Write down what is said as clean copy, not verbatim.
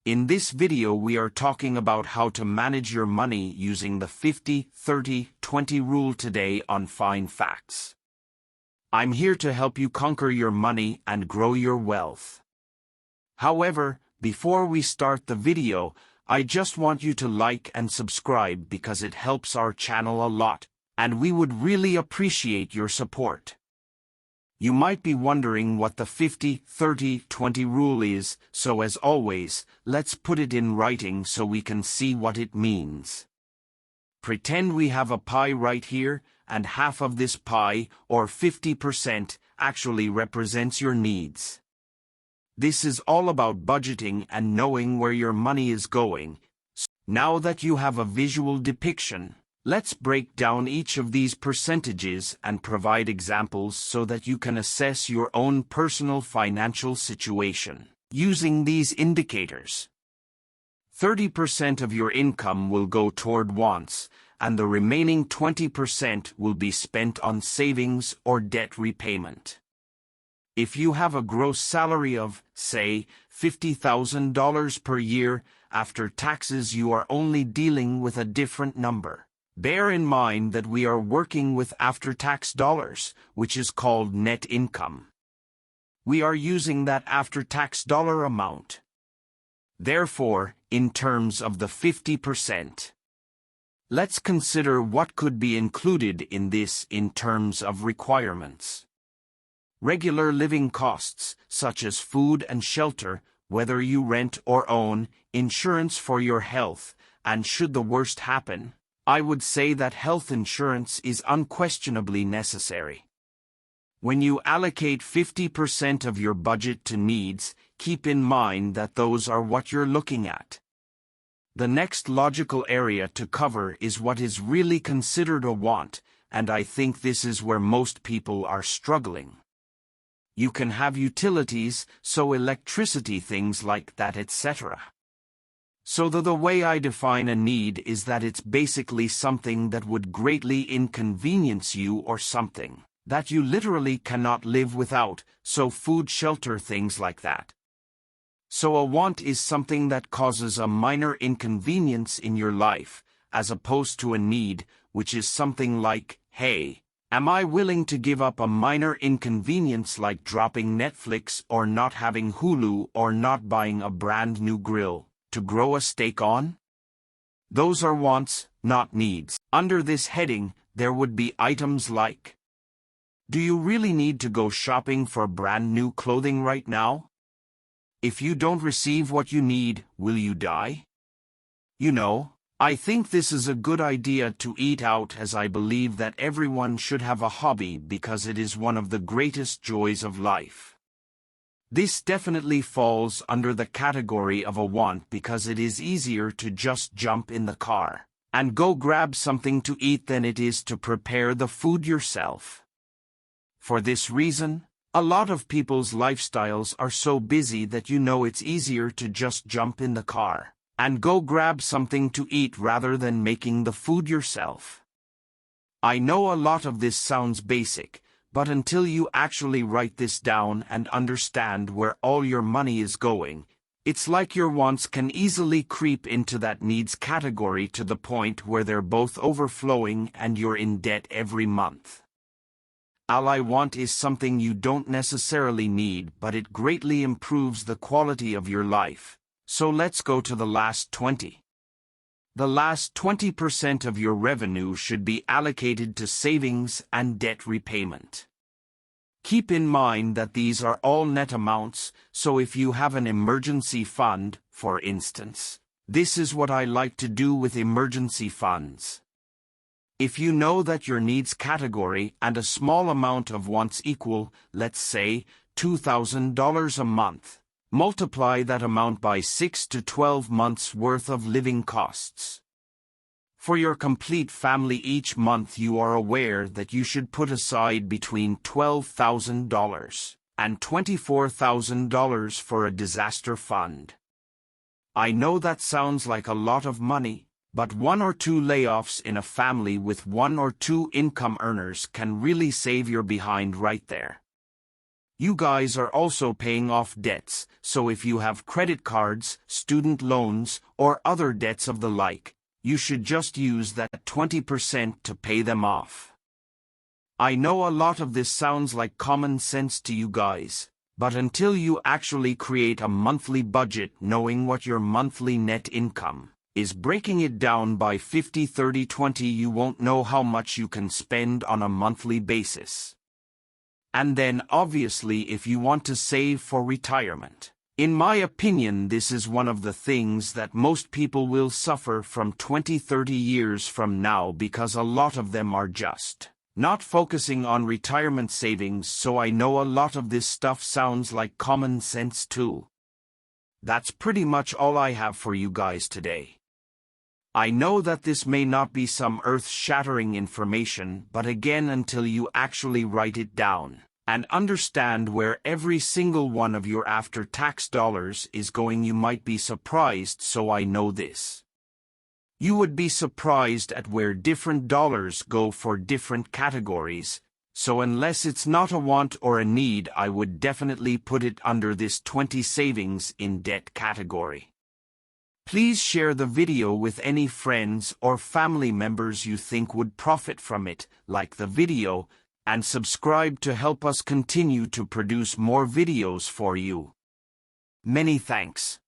In this video we are talking about how to manage your money using the 50-30-20 rule today on Fine Facts. I'm here to help you conquer your money and grow your wealth. However, before we start the video, I just want you to like and subscribe because it helps our channel a lot, and we would really appreciate your support. You might be wondering what the 50-30-20 rule is, so as always, let's put it in writing so we can see what it means. Pretend we have a pie right here, and half of this pie, or 50%, actually represents your needs. This is all about budgeting and knowing where your money is going. Now that you have a visual depiction, let's break down each of these percentages and provide examples so that you can assess your own personal financial situation. Using these indicators, 30% of your income will go toward wants, and the remaining 20% will be spent on savings or debt repayment. If you have a gross salary of, say, $50,000 per year, after taxes you are only dealing with a different number. Bear in mind that we are working with after-tax dollars, which is called net income. We are using that after-tax dollar amount. Therefore, in terms of the 50%, let's consider what could be included in this in terms of requirements. Regular living costs, such as food and shelter, whether you rent or own, insurance for your health, and should the worst happen, I would say that health insurance is unquestionably necessary. When you allocate 50% of your budget to needs, keep in mind that those are what you're looking at. The next logical area to cover is what is really considered a want, and I think this is where most people are struggling. You can have utilities, so electricity, things like that, etc. So the way I define a need is that it's basically something that would greatly inconvenience you or something that you literally cannot live without, so food, shelter, things like that. So a want is something that causes a minor inconvenience in your life, as opposed to a need, which is something like, hey, am I willing to give up a minor inconvenience like dropping Netflix or not having Hulu or not buying a brand new grill to grow a steak on? Those are wants, not needs. Under this heading, there would be items like, do you really need to go shopping for brand new clothing right now? If you don't receive what you need, will you die? You know, I think this is a good idea to eat out, as I believe that everyone should have a hobby because it is one of the greatest joys of life. This definitely falls under the category of a want because it is easier to just jump in the car and go grab something to eat than it is to prepare the food yourself. For this reason, a lot of people's lifestyles are so busy that it's easier to just jump in the car and go grab something to eat rather than making the food yourself. I know a lot of this sounds basic, but until you actually write this down and understand where all your money is going, it's like your wants can easily creep into that needs category to the point where they're both overflowing and you're in debt every month. All I want is something you don't necessarily need, but it greatly improves the quality of your life. So let's go to the last 20. The last 20% of your revenue should be allocated to savings and debt repayment. Keep in mind that these are all net amounts, so if you have an emergency fund, for instance, this is what I like to do with emergency funds. If you know that your needs category and a small amount of wants equal, let's say, $2,000 a month, multiply that amount by 6 to 12 months' worth of living costs. For your complete family each month you are aware that you should put aside between $12,000 and $24,000 for a disaster fund. I know that sounds like a lot of money, but 1 or 2 layoffs in a family with 1 or 2 income earners can really save your behind right there. You guys are also paying off debts, so if you have credit cards, student loans, or other debts of the like, you should just use that 20% to pay them off. I know a lot of this sounds like common sense to you guys, but until you actually create a monthly budget knowing what your monthly net income is, breaking it down by 50-30-20, you won't know how much you can spend on a monthly basis. And then obviously if you want to save for retirement. In my opinion, this is one of the things that most people will suffer from 20-30 years from now, because a lot of them are just not focusing on retirement savings. So I know a lot of this stuff sounds like common sense too. That's pretty much all I have for you guys today. I know that this may not be some earth-shattering information, but again, until you actually write it down and understand where every single one of your after-tax dollars is going, you might be surprised. So I know this. You would be surprised at where different dollars go for different categories, so unless it's not a want or a need, I would definitely put it under this 20 savings in debt category. Please share the video with any friends or family members you think would profit from it, like the video, and subscribe to help us continue to produce more videos for you. Many thanks.